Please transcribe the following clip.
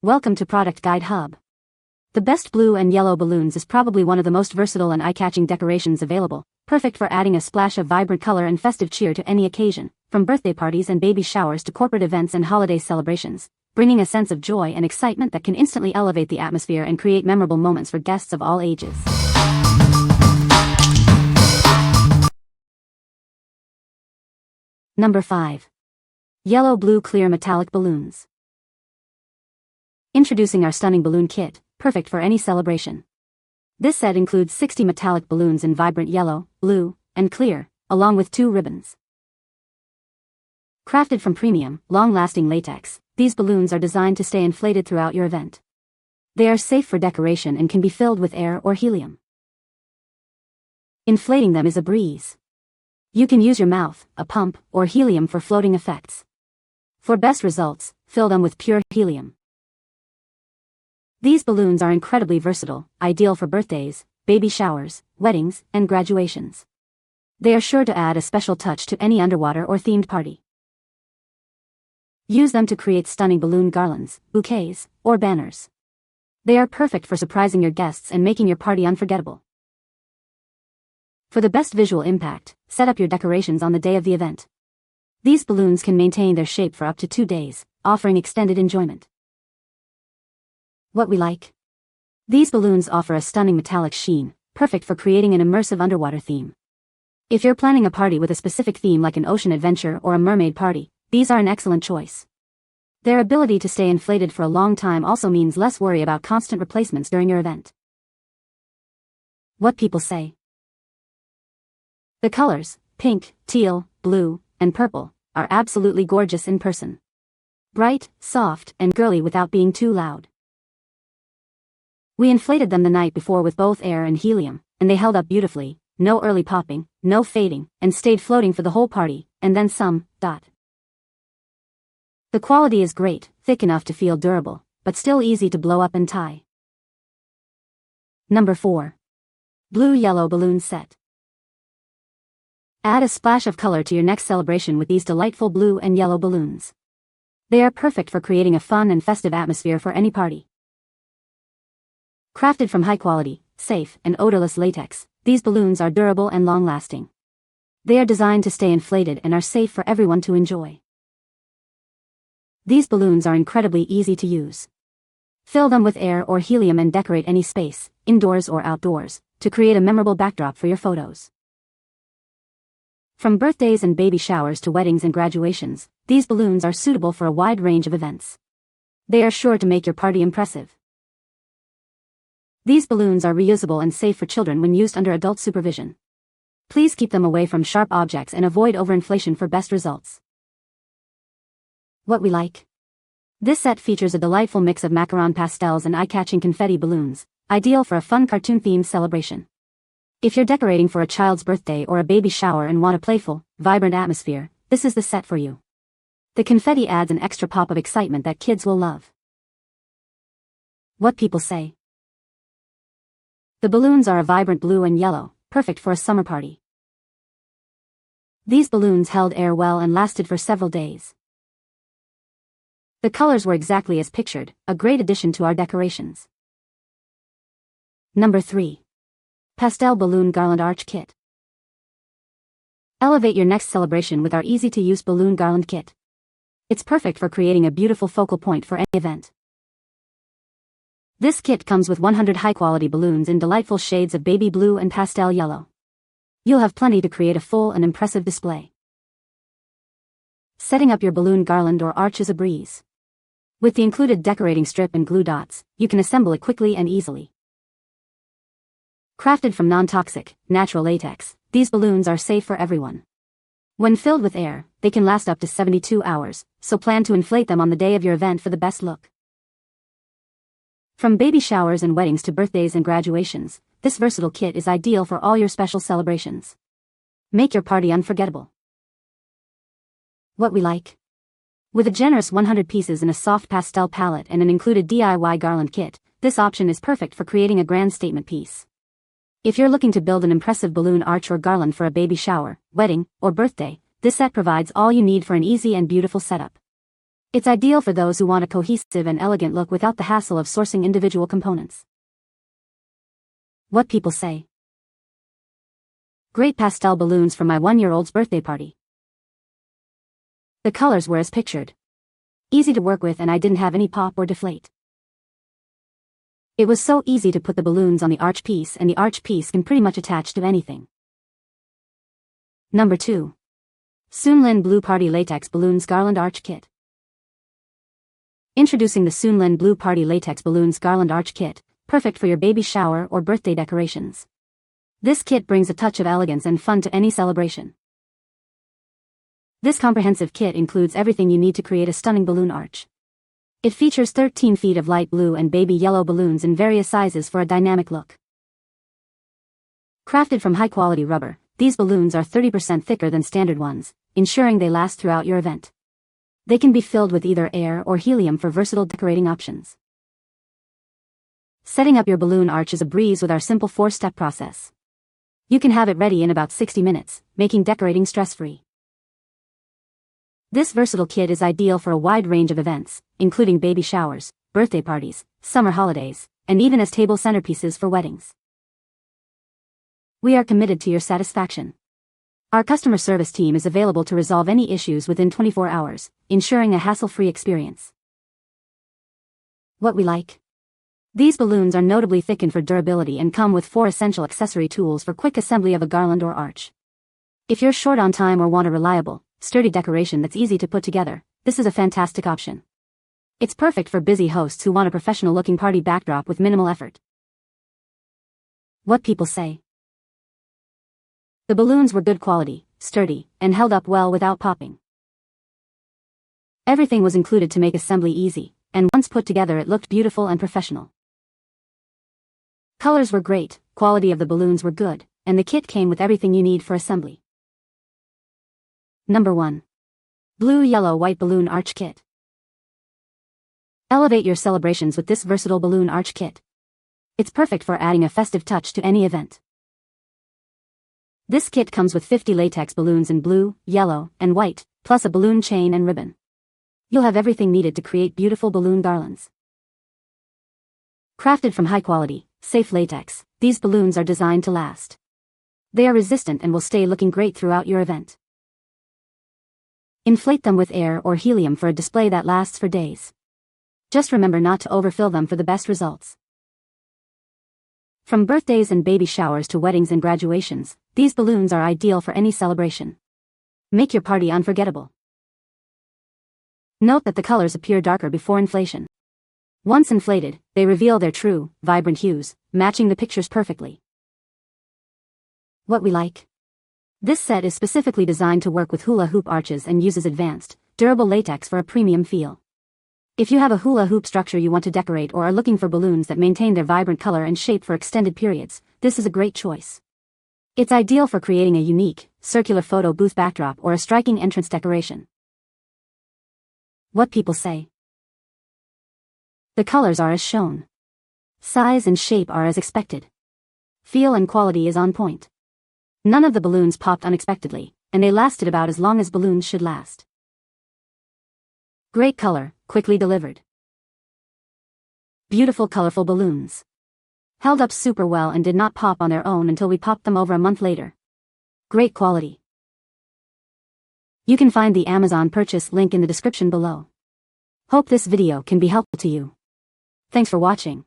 Welcome to Product Guide Hub. The best blue and yellow balloons is probably one of the most versatile and eye-catching decorations available, perfect for adding a splash of vibrant color and festive cheer to any occasion, from birthday parties and baby showers to corporate events and holiday celebrations, bringing a sense of joy and excitement that can instantly elevate the atmosphere and create memorable moments for guests of all ages. Number 5. Yellow Blue Clear Metallic Balloons. Introducing our stunning balloon kit, perfect for any celebration. This set includes 60 metallic balloons in vibrant yellow, blue, and clear, along with 2 ribbons. Crafted from premium, long-lasting latex, these balloons are designed to stay inflated throughout your event. They are safe for decoration and can be filled with air or helium. Inflating them is a breeze. You can use your mouth, a pump, or helium for floating effects. For best results, fill them with pure helium. These balloons are incredibly versatile, ideal for birthdays, baby showers, weddings, and graduations. They are sure to add a special touch to any underwater or themed party. Use them to create stunning balloon garlands, bouquets, or banners. They are perfect for surprising your guests and making your party unforgettable. For the best visual impact, set up your decorations on the day of the event. These balloons can maintain their shape for up to 2 days, offering extended enjoyment. What we like? These balloons offer a stunning metallic sheen, perfect for creating an immersive underwater theme. If you're planning a party with a specific theme like an ocean adventure or a mermaid party, these are an excellent choice. Their ability to stay inflated for a long time also means less worry about constant replacements during your event. What people say. The colors, pink, teal, blue, and purple, are absolutely gorgeous in person. Bright, soft, and girly without being too loud. We inflated them the night before with both air and helium, and they held up beautifully, no early popping, no fading, and stayed floating for the whole party, and then some. The quality is great, thick enough to feel durable, but still easy to blow up and tie. Number 4. Blue-Yellow Balloon Set. Add a splash of color to your next celebration with these delightful blue and yellow balloons. They are perfect for creating a fun and festive atmosphere for any party. Crafted from high-quality, safe, and odorless latex, these balloons are durable and long-lasting. They are designed to stay inflated and are safe for everyone to enjoy. These balloons are incredibly easy to use. Fill them with air or helium and decorate any space, indoors or outdoors, to create a memorable backdrop for your photos. From birthdays and baby showers to weddings and graduations, these balloons are suitable for a wide range of events. They are sure to make your party impressive. These balloons are reusable and safe for children when used under adult supervision. Please keep them away from sharp objects and avoid overinflation for best results. What we like? This set features a delightful mix of macaron pastels and eye-catching confetti balloons, ideal for a fun cartoon-themed celebration. If you're decorating for a child's birthday or a baby shower and want a playful, vibrant atmosphere, this is the set for you. The confetti adds an extra pop of excitement that kids will love. What people say. The balloons are a vibrant blue and yellow, perfect for a summer party. These balloons held air well and lasted for several days. The colors were exactly as pictured, a great addition to our decorations. Number 3. Pastel Balloon Garland Arch Kit. Elevate your next celebration with our easy-to-use balloon garland kit. It's perfect for creating a beautiful focal point for any event. This kit comes with 100 high-quality balloons in delightful shades of baby blue and pastel yellow. You'll have plenty to create a full and impressive display. Setting up your balloon garland or arch is a breeze. With the included decorating strip and glue dots, you can assemble it quickly and easily. Crafted from non-toxic, natural latex, these balloons are safe for everyone. When filled with air, they can last up to 72 hours, so plan to inflate them on the day of your event for the best look. From baby showers and weddings to birthdays and graduations, this versatile kit is ideal for all your special celebrations. Make your party unforgettable. What we like? With a generous 100 pieces in a soft pastel palette and an included DIY garland kit, this option is perfect for creating a grand statement piece. If you're looking to build an impressive balloon arch or garland for a baby shower, wedding, or birthday, this set provides all you need for an easy and beautiful setup. It's ideal for those who want a cohesive and elegant look without the hassle of sourcing individual components. What people say. Great pastel balloons for my 1-year-old's birthday party. The colors were as pictured. Easy to work with and I didn't have any pop or deflate. It was so easy to put the balloons on the arch piece and the arch piece can pretty much attach to anything. Number 2. Soonlyn Blue Party Latex Balloons Garland Arch Kit. Introducing the Soonlyn Blue Party Latex Balloons Garland Arch Kit, perfect for your baby shower or birthday decorations. This kit brings a touch of elegance and fun to any celebration. This comprehensive kit includes everything you need to create a stunning balloon arch. It features 13 feet of light blue and baby yellow balloons in various sizes for a dynamic look. Crafted from high-quality rubber, these balloons are 30% thicker than standard ones, ensuring they last throughout your event. They can be filled with either air or helium for versatile decorating options. Setting up your balloon arch is a breeze with our simple 4-step process. You can have it ready in about 60 minutes, making decorating stress-free. This versatile kit is ideal for a wide range of events, including baby showers, birthday parties, summer holidays, and even as table centerpieces for weddings. We are committed to your satisfaction. Our customer service team is available to resolve any issues within 24 hours, ensuring a hassle-free experience. What we like. These balloons are notably thickened for durability and come with 4 essential accessory tools for quick assembly of a garland or arch. If you're short on time or want a reliable, sturdy decoration that's easy to put together, this is a fantastic option. It's perfect for busy hosts who want a professional-looking party backdrop with minimal effort. What people say. The balloons were good quality, sturdy, and held up well without popping. Everything was included to make assembly easy, and once put together it looked beautiful and professional. Colors were great, quality of the balloons were good, and the kit came with everything you need for assembly. Number 1. Blue Yellow White Balloon Arch Kit. Elevate your celebrations with this versatile balloon arch kit. It's perfect for adding a festive touch to any event. This kit comes with 50 latex balloons in blue, yellow, and white, plus a balloon chain and ribbon. You'll have everything needed to create beautiful balloon garlands. Crafted from high-quality, safe latex, these balloons are designed to last. They are resistant and will stay looking great throughout your event. Inflate them with air or helium for a display that lasts for days. Just remember not to overfill them for the best results. From birthdays and baby showers to weddings and graduations, these balloons are ideal for any celebration. Make your party unforgettable. Note that the colors appear darker before inflation. Once inflated, they reveal their true, vibrant hues, matching the pictures perfectly. What we like. This set is specifically designed to work with hula hoop arches and uses advanced, durable latex for a premium feel. If you have a hula hoop structure you want to decorate or are looking for balloons that maintain their vibrant color and shape for extended periods, this is a great choice. It's ideal for creating a unique, circular photo booth backdrop or a striking entrance decoration. What people say. The colors are as shown. Size and shape are as expected. Feel and quality is on point. None of the balloons popped unexpectedly, and they lasted about as long as balloons should last. Great color, quickly delivered. Beautiful colorful balloons. Held up super well and did not pop on their own until we popped them over a month later. Great quality. You can find the Amazon purchase link in the description below. Hope this video can be helpful to you. Thanks for watching.